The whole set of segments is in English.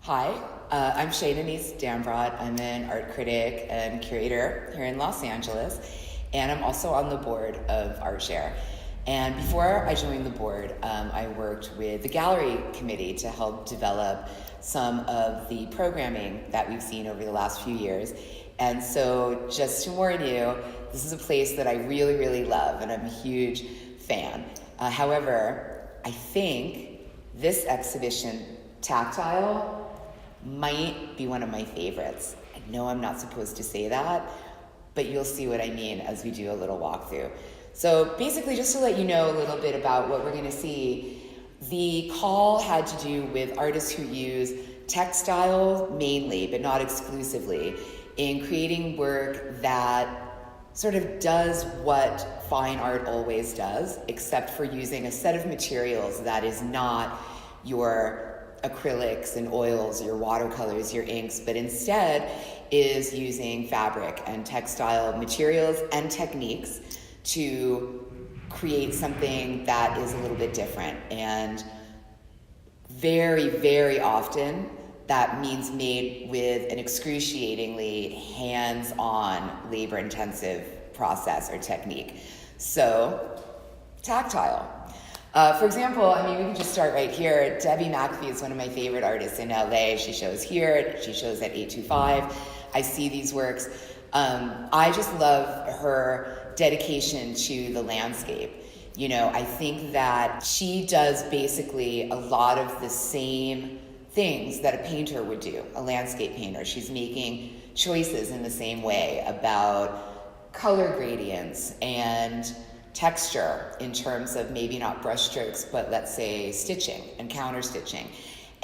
Hi, I'm Shana Dambrot. I'm an art critic and curator here in Los Angeles, and I'm also on the board of ArtShare. And before I joined the board, I worked with the gallery committee to help develop some of the programming that we've seen over the last few years. And so just to warn you, this is a place that I really, really love, and I'm a huge fan. However, I think this exhibition, Tactile, might be one of my favorites. I know I'm not supposed to say that, but you'll see what I mean as we do a little walkthrough. So basically, just to let you know a little bit about what we're going to see, the call had to do with artists who use textile mainly, but not exclusively, in creating work that sort of does what fine art always does, except for using a set of materials that is not your acrylics and oils, your watercolors, your inks, but instead is using fabric and textile materials and techniques to create something that is a little bit different. And very, very often that means made with an excruciatingly hands-on, labor-intensive process or technique. So, Tactile. For example, we can just start right here. Debbie McAfee is one of my favorite artists in LA. She shows here, she shows at 825. I see these works. I just love her dedication to the landscape. You know, I think that she does basically a lot of the same things that a painter would do, a landscape painter. She's making choices in the same way about color gradients and texture in terms of maybe not brush strokes, but let's say stitching and counter stitching.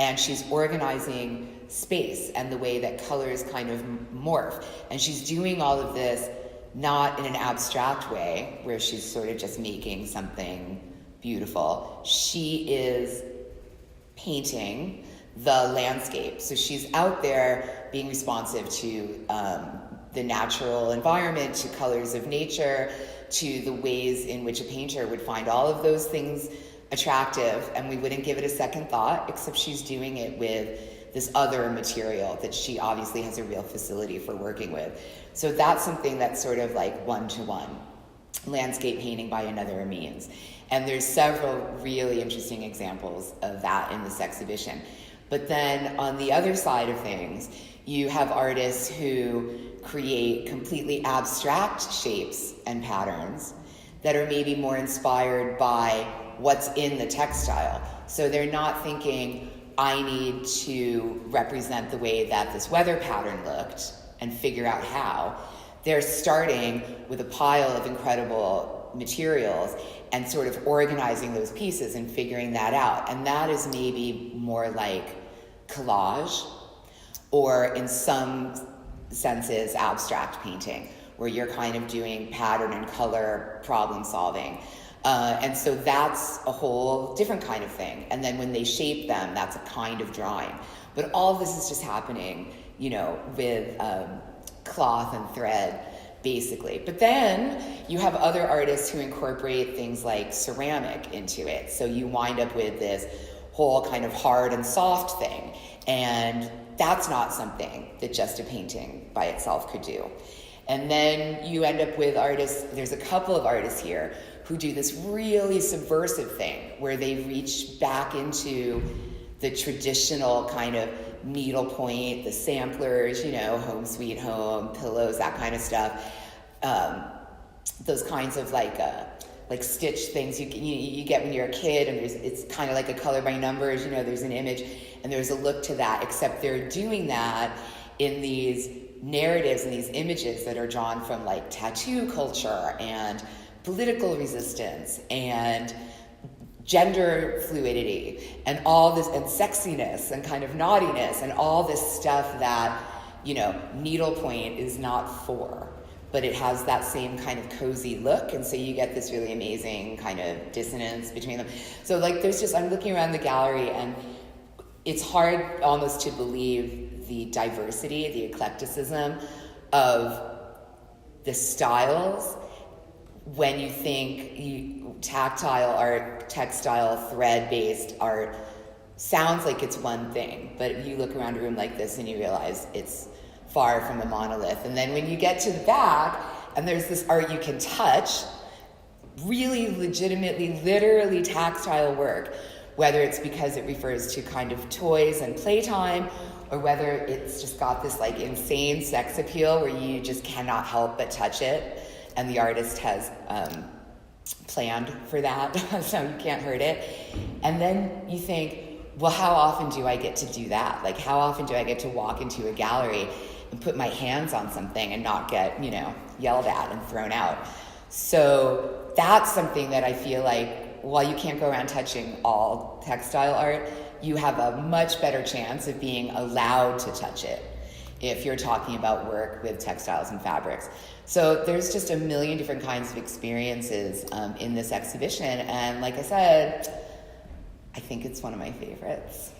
And she's organizing space and the way that colors kind of morph. And she's doing all of this not in an abstract way where she's sort of just making something beautiful. She is painting the landscape. So she's out there being responsive to the natural environment, to colors of nature, to the ways in which a painter would find all of those things attractive, and we wouldn't give it a second thought, except she's doing it with this other material that she obviously has a real facility for working with. So that's something that's sort of like one-to-one, landscape painting by another means. And there's several really interesting examples of that in this exhibition. But then on the other side of things, you have artists who create completely abstract shapes and patterns that are maybe more inspired by what's in the textile. So they're not thinking, I need to represent the way that this weather pattern looked and figure out how. They're starting with a pile of incredible materials and sort of organizing those pieces and figuring that out. And that is maybe more like collage, or in some senses, abstract painting, where you're kind of doing pattern and color problem solving. And so that's a whole different kind of thing. And then when they shape them, that's a kind of drawing. But all of this is just happening, you know, with cloth and thread, basically. But then you have other artists who incorporate things like ceramic into it. So you wind up with this whole kind of hard and soft thing. And that's not something that just a painting by itself could do. And then you end up with artists, there's a couple of artists here who do this really subversive thing where they reach back into the traditional kind of needlepoint, the samplers, you know, Home Sweet Home, pillows, that kind of stuff. Those kinds of like stitch things you get when you're a kid, and it's kind of like a color by numbers, you know, there's an image and there's a look to that, except they're doing that in these narratives and these images that are drawn from like tattoo culture and political resistance and gender fluidity and all this, and sexiness and kind of naughtiness and all this stuff that, you know, needlepoint is not for, but it has that same kind of cozy look. And so you get this really amazing kind of dissonance between them. So like there's just, I'm looking around the gallery and it's hard almost to believe the diversity, the eclecticism of the styles when you think tactile art, textile, thread-based art sounds like it's one thing, but you look around a room like this and you realize it's far from a monolith. And then when you get to the back and there's this art you can touch, really legitimately, literally tactile work, whether it's because it refers to kind of toys and playtime, or whether it's just got this like insane sex appeal where you just cannot help but touch it, and the artist has planned for that, so you can't hurt it. And then you think, well, how often do I get to do that? Like, how often do I get to walk into a gallery and put my hands on something and not get, yelled at and thrown out? So that's something that I feel like, while you can't go around touching all textile art, you have a much better chance of being allowed to touch it if you're talking about work with textiles and fabrics. So there's just a million different kinds of experiences in this exhibition. And like I said, I think it's one of my favorites.